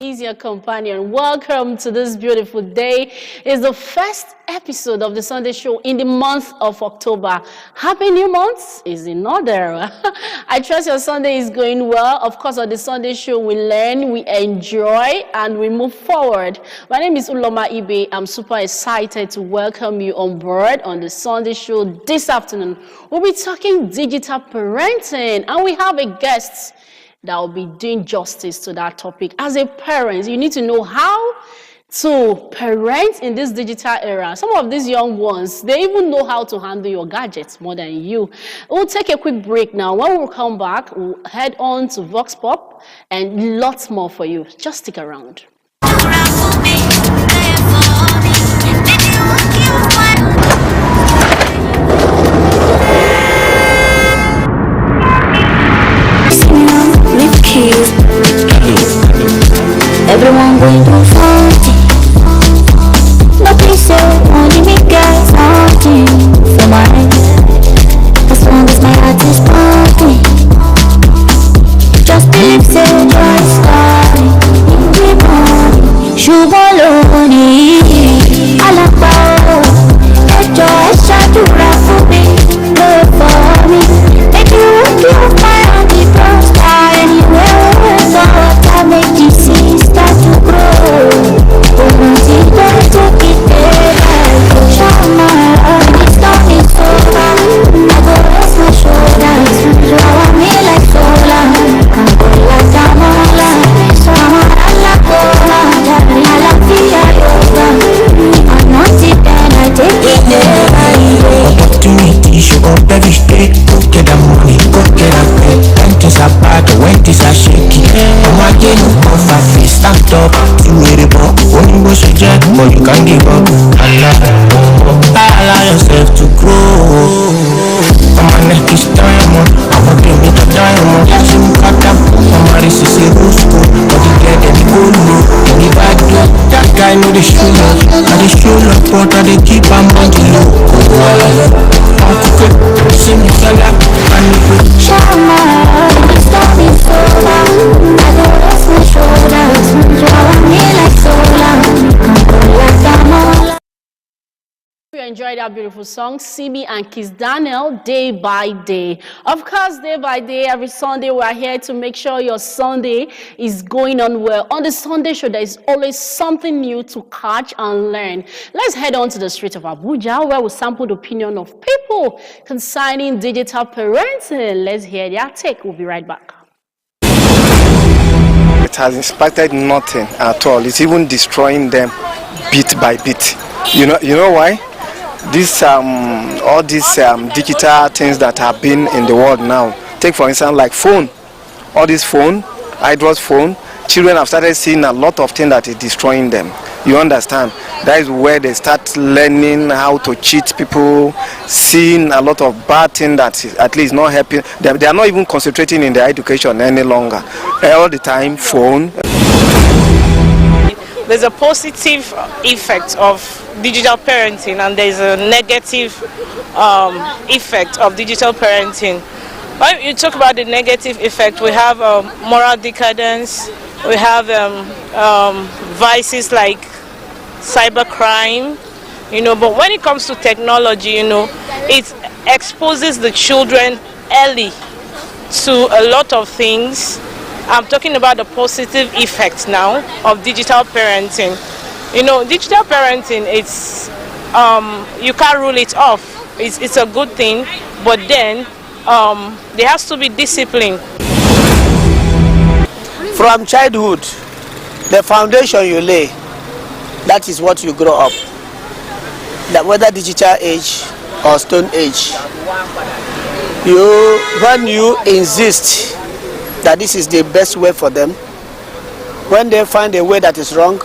is your companion. Welcome to this beautiful day. It's the first episode of the Sunday show in the month of October. Happy new month is in order. I trust your Sunday is going well. Of course, on the Sunday show, we learn, we enjoy, and we move forward. My name is Uloma Ibe. I'm super excited to welcome you on board on the Sunday show this afternoon. We'll be talking digital parenting, and we have a guest that will be doing justice to that topic. As a parent, you need to know how to parent in this digital era. Some of these young ones, they even know how to handle your gadgets more than you. We'll take a quick break now. When we come back, we'll head on to Vox Pop and lots more for you. Just stick around. Everyone going to fight. Nothing so only me get something for my head. As long as my heart is pumping, just believe so joy is coming in the morning. Shuboloni, alakao, enjoy shadura for me, love for me. Make you my auntie prosper anywhere. So I make this start to grow. Don't take it there. Show my heart, it's done, it's over. I go rest my shoulders. Flower me like solar. I'm good like Damola. So I'm a la cola. I like the yoga. I'm not it and I take it there. Opportunity show up every day. Go get the money, go get the pay. When things are bad, when things are shaky. I'm a game of a face, stand up. You read it, but when you go to jet, but you can't give up. Allow yourself to grow. I'm a neck is diamond. I'm a game with a diamond. See me cut up. I'm a race is a rose school. But you get any good look. Any bad luck. That guy know the show love. Now the show love, but I they keep on the low. I'm cooking. See me fell up. Show my heart, it's done, it's over. I go rest my shoulders. Flower me like solar. I'm good like Damola. You enjoyed that beautiful song, Simi and Kiss Daniel, Day by Day. Of course, day by day, every Sunday, we're here to make sure your Sunday is going on well. On the Sunday show, there is always something new to catch and learn. Let's head on to the street of Abuja, where we sample the opinion of people concerning digital parenting. Let's hear their take. We'll be right back. It has impacted nothing at all. It's even destroying them bit by bit. You know why? This all these digital things that have been in the world now. Take for instance like phone. All this phone, Android phone. Children have started seeing a lot of things that is destroying them. You understand? That is where they start learning how to cheat people, seeing a lot of bad things that is at least not helping. They are not even concentrating in their education any longer. All the time, phone. There's a positive effect of digital parenting and there's a negative effect of digital parenting. When you talk about the negative effect, we have moral decadence, we have vices like cybercrime, but when it comes to technology, it exposes the children early to a lot of things. I'm talking about the positive effects now of digital parenting. Digital parenting, it's you can't rule it off. It's a good thing, but then there has to be discipline. From childhood, the foundation you lay, that is what you grow up. That whether digital age or stone age, when you insist that this is the best way for them, when they find a way that is wrong.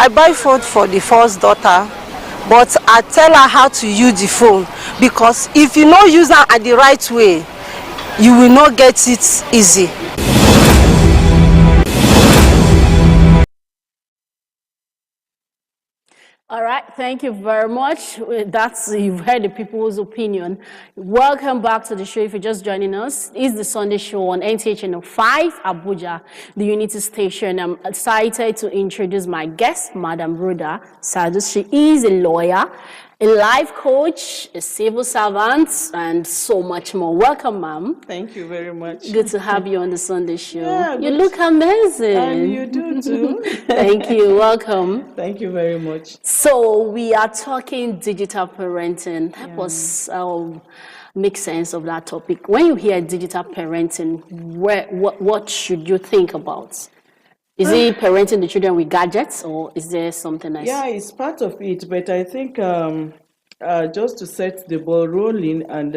I buy phone for the first daughter, but I tell her how to use the phone, because if you don't use her at the right way, you will not get it easy. All right, thank you very much. You've heard the people's opinion. Welcome back to the show. If you're just joining us, it's the Sunday show on NTH Channel 5, Abuja, the Unity Station. I'm excited to introduce my guest, Madam Rhoda Sadus. She is a lawyer, a life coach, a civil servant, and so much more. Welcome, ma'am. Thank you very much. Good to have you on the Sunday show. Yeah, you look amazing. And you do too. Thank you. Welcome. Thank you very much. So we are talking digital parenting. Help us make sense of that topic. When you hear digital parenting, what should you think about? Is it parenting the children with gadgets, or is there something else? Yeah, it's part of it, but I think just to set the ball rolling, and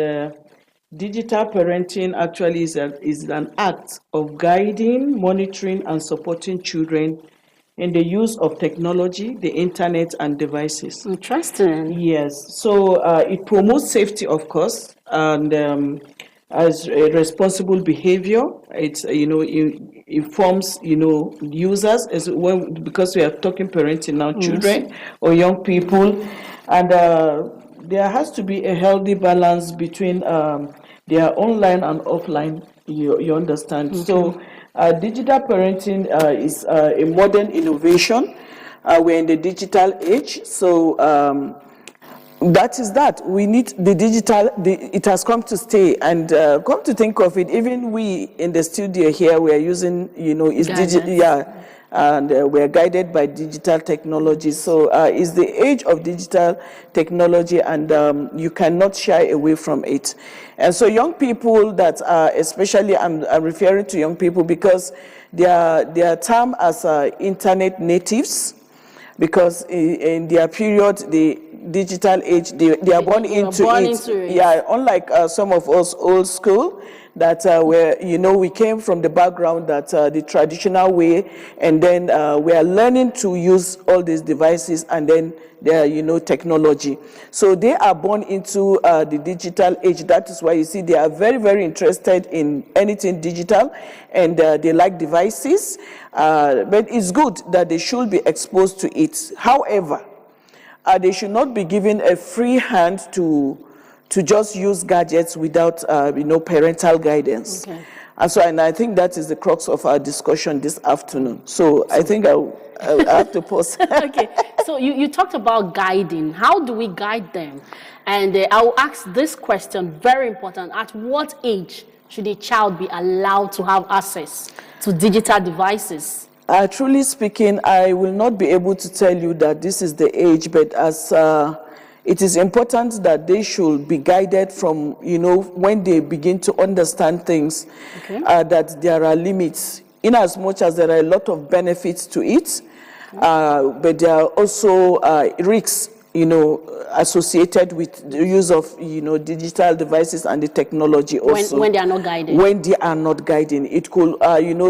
digital parenting actually is an act of guiding, monitoring, and supporting children in the use of technology, the internet, and devices. Interesting. Yes, so it promotes safety, of course, and as a responsible behavior. It's it informs users because we are talking parenting now, children or young people, and there has to be a healthy balance between their online and offline. You understand? Okay. So digital parenting is a modern innovation. We're in the digital age, so that is that. We need the digital, it has come to stay, and come to think of it, even we in the studio here, we are using, it's digital, and we are guided by digital technology. So it's the age of digital technology, and you cannot shy away from it. And so young people that are, especially I'm referring to young people because they are termed as internet natives, because in their period, the digital age, they are born into it. Yeah, unlike some of us old school that where we came from the background that the traditional way, and then we are learning to use all these devices, and then there technology. So they are born into the digital age. That is why you see they are very, very interested in anything digital, and they like devices. But it's good that they should be exposed to it. However, they should not be given a free hand to just use gadgets without parental guidance. Okay. And I think that is the crux of our discussion this afternoon. So I think I have to pause. Okay, so you talked about guiding. How do we guide them? And I will ask this question, very important. At what age should a child be allowed to have access to digital devices? Truly speaking, I will not be able to tell you that this is the age, but as it is important that they should be guided from, when they begin to understand things, okay, that there are limits, in as much as there are a lot of benefits to it, but there are also risks, associated with the use of, digital devices and the technology also. When they are not guided. When they are not guiding. It could,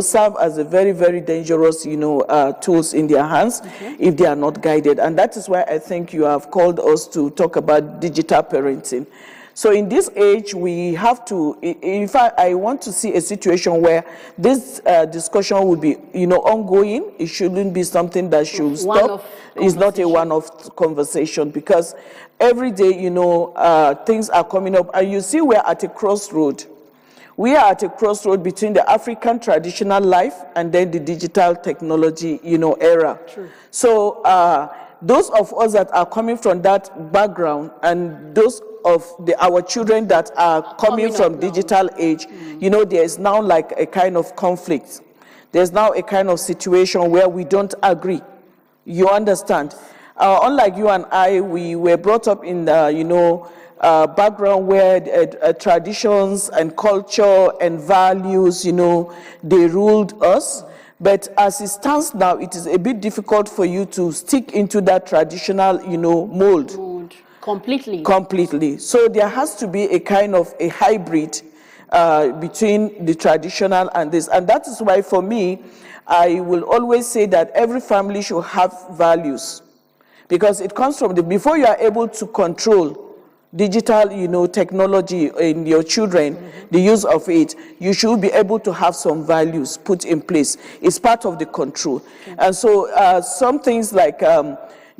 serve as a very, very dangerous, tools in their hands, okay, if they are not guided. And that is why I think you have called us to talk about digital parenting. So in this age, we have to, in fact, I want to see a situation where this discussion will be, ongoing. It shouldn't be something that should stop. It's not a one-off conversation, because every day, things are coming up. And you see we're at a crossroad. We are at a crossroad between the African traditional life and then the digital technology, era. True. So those of us that are coming from that background, and those of our children that are coming from digital age, there is now like a kind of conflict. There's now a kind of situation where we don't agree. You understand? Unlike you and I, we were brought up in the, background where traditions and culture and values, they ruled us. But as it stands now, it is a bit difficult for you to stick into that traditional, mold. Completely. So there has to be a kind of a hybrid between the traditional and this. And that is why, for me, I will always say that every family should have values. Because it comes from before you are able to control digital, technology in your children, the use of it, you should be able to have some values put in place. It's part of the control. And so some things like,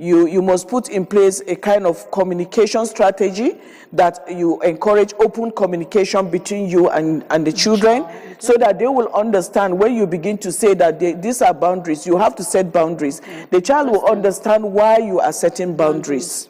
You must put in place a kind of communication strategy that you encourage open communication between you and the children, so that they will understand when you begin to say that these are boundaries. You have to set boundaries. The child will understand why you are setting boundaries.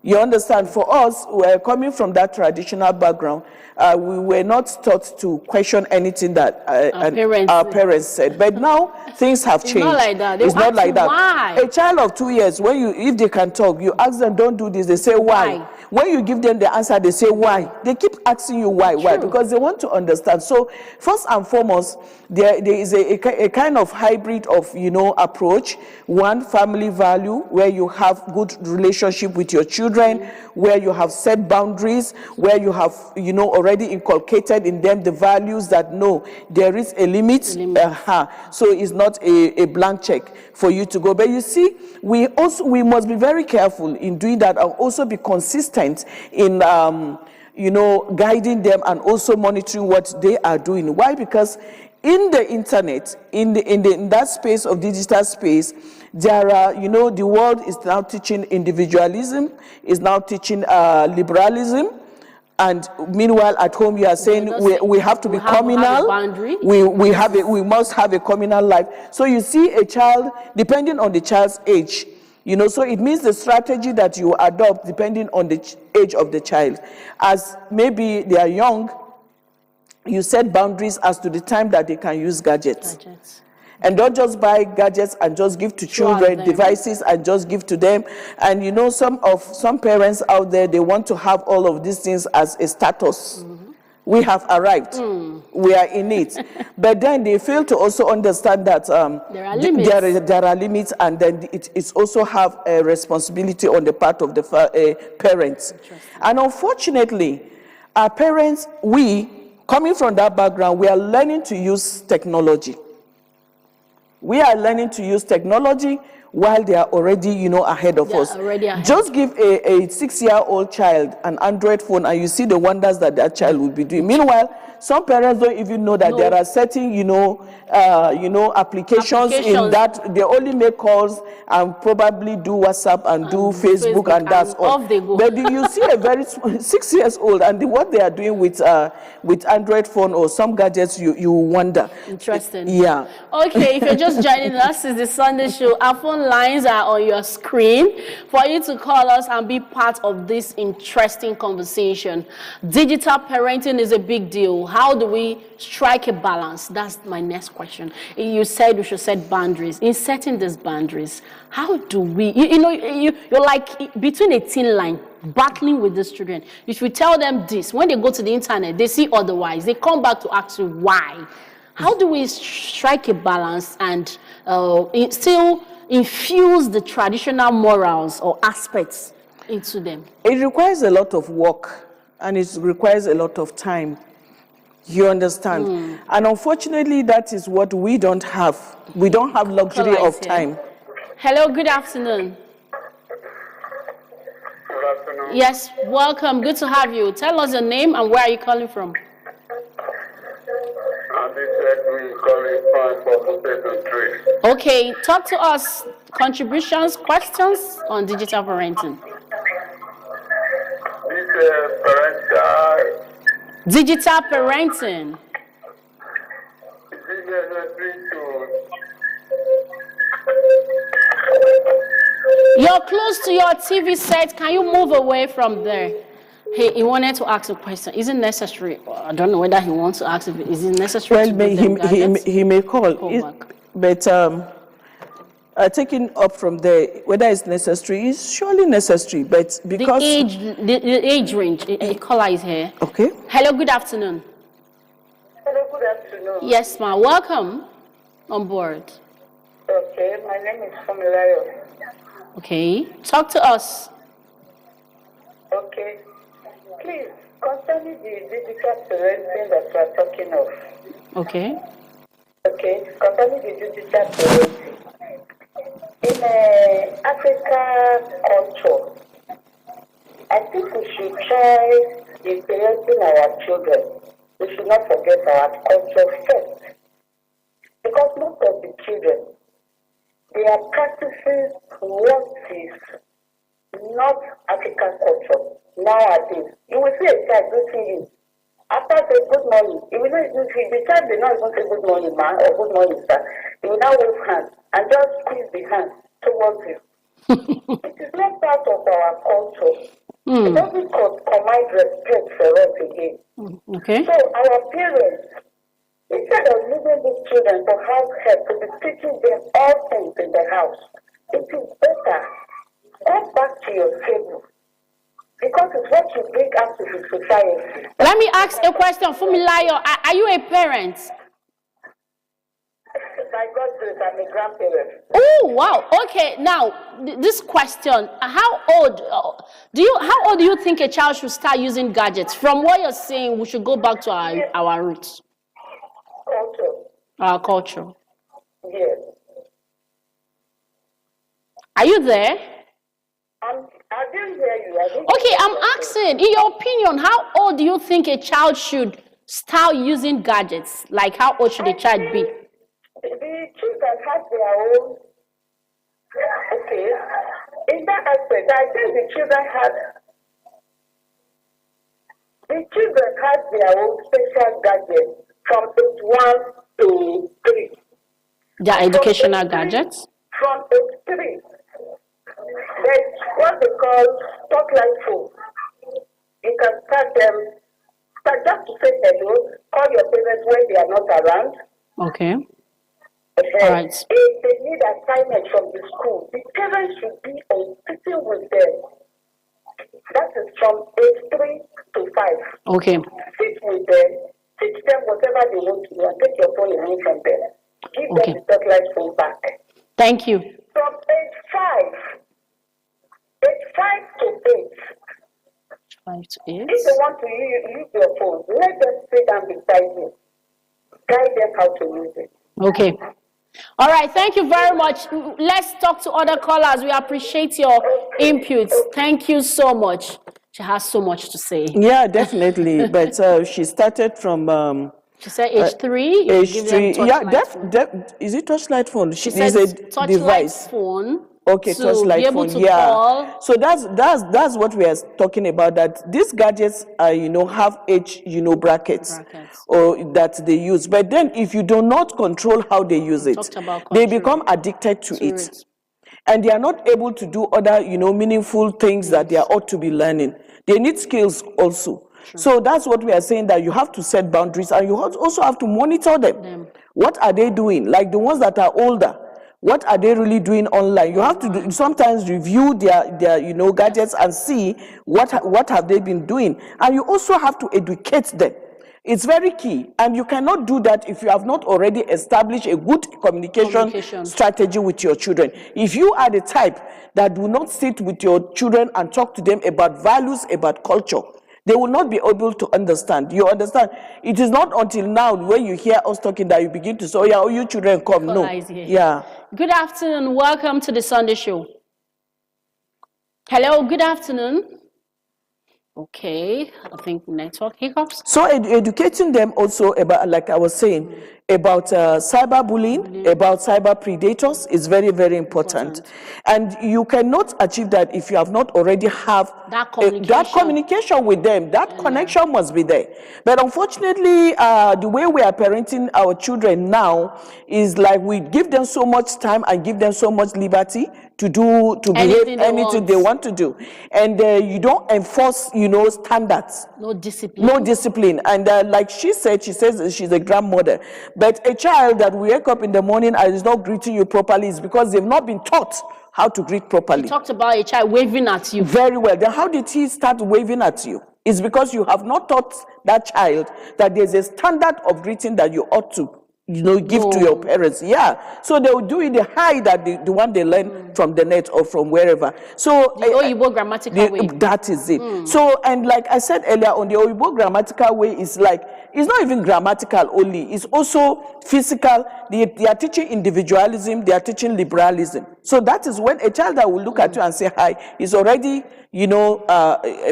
You understand? For us, we're coming from that traditional background. We were not taught to question anything that our parents said. But now things have changed. It's not like that. It's not like that. Why? A child of 2 years, if they can talk, you ask them, don't do this, they say why. When you give them the answer, they say why. They keep asking you why, because they want to understand. So first and foremost, there is a kind of hybrid of, approach. One, family value, where you have good relationship with your children, where you have set boundaries, where you have, already inculcated in them the values that no, there is a limit. So it's not a blank check for you to go. But you see, we must be very careful in doing that, and also be consistent in guiding them and also monitoring what they are doing. Why? Because in the internet, in that space of digital space, there are, the world is now teaching individualism, is now teaching liberalism. And meanwhile, at home, you are saying we have to be communal. We must have a communal life. So you see a child, depending on the child's age, so it means the strategy that you adopt depending on the age of the child. As maybe they are young, you set boundaries as to the time that they can use gadgets. And don't just buy gadgets and just give to children devices and just give to them. And some parents out there, they want to have all of these things as a status. We have arrived. We are in it. But then they fail to also understand that there are limits. There are limits, and then it's also have a responsibility on the part of the parents. And unfortunately, our parents, coming from that background, we are learning to use technology. We are learning to use technology while they are already, ahead of us. Just give a 6-year-old child an Android phone and you see the wonders that child will be doing. Meanwhile, some parents don't even know that there are certain, applications in that they only make calls and probably do WhatsApp and do Facebook and that's all. Off they go. But you see a very 6 years old and what they are doing with Android phone or some gadgets, you wonder. Interesting. Yeah. Okay, if you're just joining us, it's the Sunday Show. Our phone lines are on your screen for you to call us and be part of this interesting conversation. Digital parenting is a big deal. How do we strike a balance? That's my next question. You said we should set boundaries. In setting these boundaries, how do we, you're like between a thin line, battling with these children. If you tell them this, when they go to the internet, they see otherwise. They come back to ask you why. How do we strike a balance and still infuse the traditional morals or aspects into them? It requires a lot of work and it requires a lot of time. You understand? And unfortunately, that is what we don't have. We don't have luxury of time. Hello, good afternoon. Good afternoon. Yes, welcome. Good to have you. Tell us your name and where are you calling from? Okay, talk to us. Contributions, questions on digital parenting. Digital parenting. You're close to your TV set. Can you move away from there? Hey, he wanted to ask a question. Is it necessary? I don't know whether he wants to ask. Is it necessary? Well, he may call. But taking up from there, whether it's necessary, is surely necessary. But because the age range, a caller is here. Okay. Hello, good afternoon. Hello, good afternoon. Yes, ma'am. Welcome on board. Okay, my name is Fumilayo. Okay, talk to us. Okay, please, concerning the digital parenting that we are talking of. Okay. Okay, concerning the digital parenting. In Africa culture, I think we should try in parenting our children. We should not forget our culture first. Because most of the children, they are practicing what is not African culture nowadays. You will see a child greeting you. After say good morning, if the child did not even say good morning, ma, or good morning, sir, he will now wave hands and just squeeze the hand towards you. It is not part of our culture. It doesn't command respect for us again. Okay. So our parents, instead of leaving these children to have help, to be teaching them all things in the house, it is better go back to your table. Because it's what you bring out to the society. Let me ask a question. Fumilayo, are you a parent? By God's grace, I'm a grandparent. Oh, wow. Okay. Now, this question: how old do you think a child should start using gadgets? From what you're saying, we should go back to our roots, Culture. our culture. Yes. Are you there? I didn't hear you. Okay, I'm asking, in your opinion, how old do you think a child should start using gadgets? Like, how old should a child be? The children have their own. Okay. In that aspect, I think the children have their own special gadgets from age 1 to 3. Their educational gadgets? From age 3. That's what they call spotlight phone. You can start them, just to say hello, call your parents when they are not around. Okay. All right. If they need assignment from the school, the parents should be on sitting with them. That is from age 3 to 5. Okay. Sit with them, teach them whatever they want to do, and take your phone away from them. Give them the spotlight phone back. Thank you. From age 5 to 8. 5 to 8. If they want to use your phone, let them sit down beside you. Guide them how to use it. Okay. All right. Thank you very much. Let's talk to other callers. We appreciate your inputs. Thank you so much. She has so much to say. Yeah, definitely. But she started from. She said age 3. Age 3. Yeah, is it touchlight phone? She said a touchlight device. phone. Okay, to touchlight be able phone. to call. So that's what we are talking about. That these gadgets have age brackets or that they use. But then if you do not control how they use it, they become addicted to it. And they are not able to do other meaningful things that they ought to be learning. They need skills also. So that's what we are saying, that you have to set boundaries and you also have to monitor them. What are they doing? Like the ones that are older, what are they really doing online? You have to sometimes review their gadgets and see what have they been doing. And you also have to educate them. It's very key. And you cannot do that if you have not already established a good communication strategy with your children. If you are the type that do not sit with your children and talk to them about values, about culture, they will not be able to understand. You understand? It is not until now when you hear us talking that you begin to say, oh yeah, you children come. No. Yeah. Good afternoon. Welcome to the Sunday show. Hello, good afternoon. Okay, I think network hiccups. So educating them also about, like I was saying, about cyberbullying, about cyber predators is very, very important. And you cannot achieve that if you have not already have that communication with them. That connection must be there. But unfortunately, the way we are parenting our children now is like we give them so much time and give them so much liberty to behave anything they want to do, and you don't enforce standards, no discipline. And like she says she's a grandmother, but a child that will wake up in the morning and is not greeting you properly is because they've not been taught how to greet properly. You talked about a child waving at you. Very well. Then how did he start waving at you? It's because you have not taught that child that there's a standard of greeting that you ought to give to your parents. Yeah. So they will do it the high that the one they learn from the net or from wherever. So the Oyibo grammatical way. That is it. So, and like I said earlier on, the Oyibo grammatical way is like, it's not even grammatical only. It's also physical. They are teaching individualism. They are teaching liberalism. So that is when a child that will look at you and say hi is already,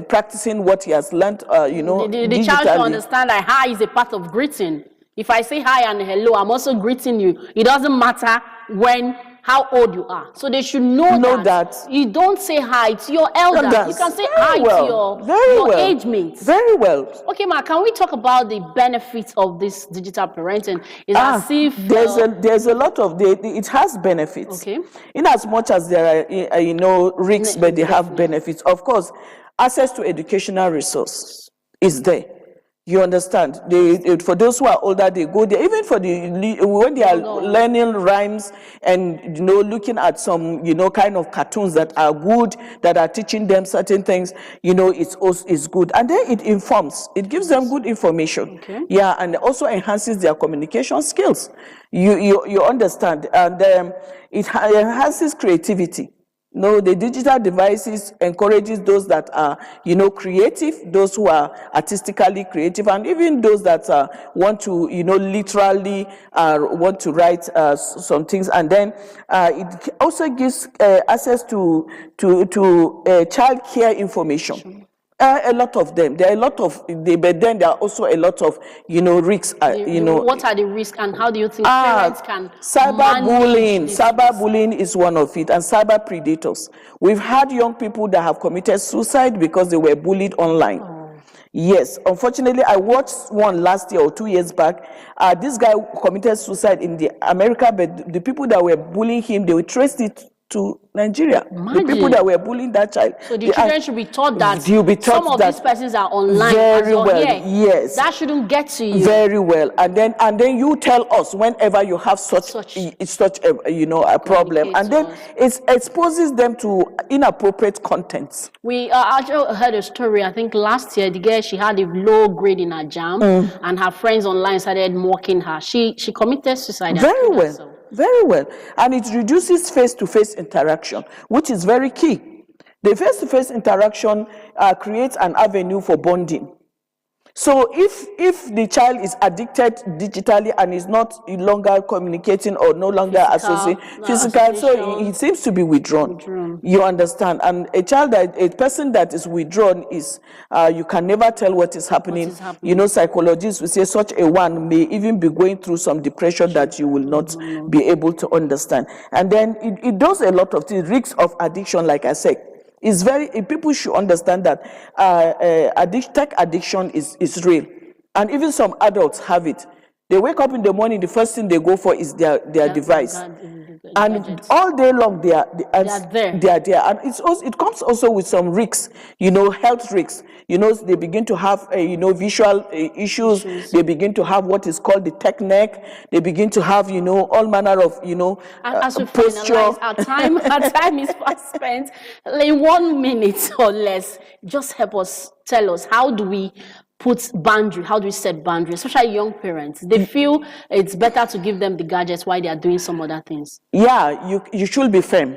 practicing what he has learned, the child to understand that hi is a part of greeting. If I say hi and hello, I'm also greeting you. It doesn't matter when how old you are. So they should know that. You don't say hi to your elder. You can say hi to your age mates. Very well. Okay, ma, can we talk about the benefits of this digital parenting? Is as if there's a lot of it has benefits. Okay. In as much as there are risks, but they have benefits. Of course, access to educational resource is there. You understand? For those who are older, they go there. Even for when they are learning rhymes and looking at some kind of cartoons that are good, that are teaching them certain things, it's good. And then it informs. It gives them good information. Okay. Yeah, and also enhances their communication skills. You understand? And it enhances creativity. No, the digital devices encourages those that are, creative, those who are artistically creative, and even those that want to, literally want to write some things. And then it also gives access to child care information. A lot of them. There are a lot of, but then there are also a lot of, risks. What are the risks, and how do you think parents can cyberbullying? Cyberbullying is one of it, and cyber predators. We've had young people that have committed suicide because they were bullied online. Oh. Yes, unfortunately, I watched one last year or 2 years back. This guy committed suicide in America, but the people that were bullying him, they traced it to Nigeria. Imagine. The people that were bullying that child. So the children should be taught that some of these persons are online. Very well, yes. That shouldn't get to you. Very well. And then you tell us whenever you have such a problem. And then it exposes them to inappropriate contents. We actually heard a story, I think last year, the girl, she had a low grade in her jam, and her friends online started mocking her. She committed suicide. Very well. Very well. And it reduces face-to-face interaction, which is very key. The face-to-face interaction creates an avenue for bonding. So if the child is addicted digitally and is not longer communicating or no longer associating, so he seems to be withdrawn. You understand? And a person that is withdrawn is, you can never tell what is happening. Psychologists will say such a one may even be going through some depression that you will not be able to understand. And then it does a lot of things. Risks of addiction, like I said. People should understand that tech addiction is real. And even some adults have it. They wake up in the morning, the first thing they go for is their device. And all day long they are there. And it comes also with some risks, health risks. They begin to have visual issues. They begin to have what is called the tech neck. They begin to have all manner of as we posture. Finalize, our time is fast spent. In 1 minute or less, just help us, tell us, how do we how do we set boundaries, especially young parents? They feel it's better to give them the gadgets while they are doing some other things. Yeah, you should be firm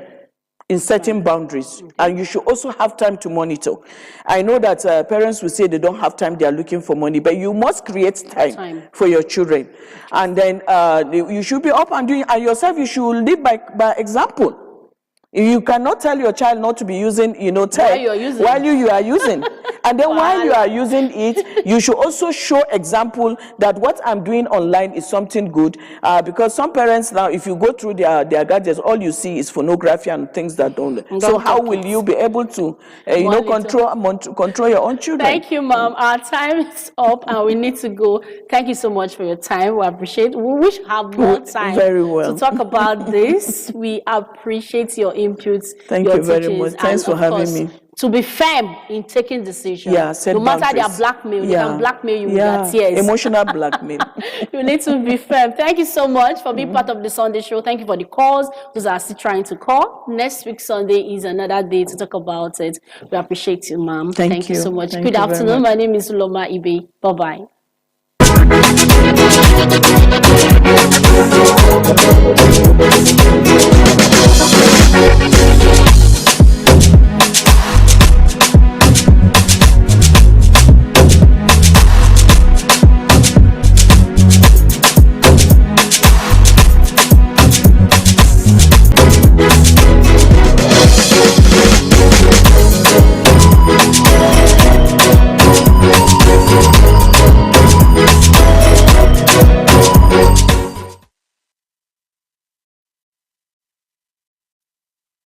in setting boundaries, and you should also have time to monitor. I know that parents will say they don't have time, they are looking for money, but you must create time for your children. And then you should be up and doing, and yourself, you should live by example. You cannot tell your child not to be using, tech while you are using. And then while you are using it, you should also show example that what I'm doing online is something good. Because some parents now, if you go through their gadgets, all you see is pornography and things that don't. So how will you be able to, control your own children? Thank you, Mom. Our time is up and we need to go. Thank you so much for your time. We appreciate it. We wish we have more time to talk about this. We appreciate your inputs. Thank you very much. Thanks for having me. To be firm in taking decisions. Yeah, no matter their blackmail, they can blackmail you with their tears. Emotional blackmail. You need to be firm. Thank you so much for being part of the Sunday show. Thank you for the calls. Those are still trying to call. Next week, Sunday, is another day to talk about it. We appreciate you, ma'am. Thank you so much. Good afternoon. My name is Loma Ibe. Bye-bye.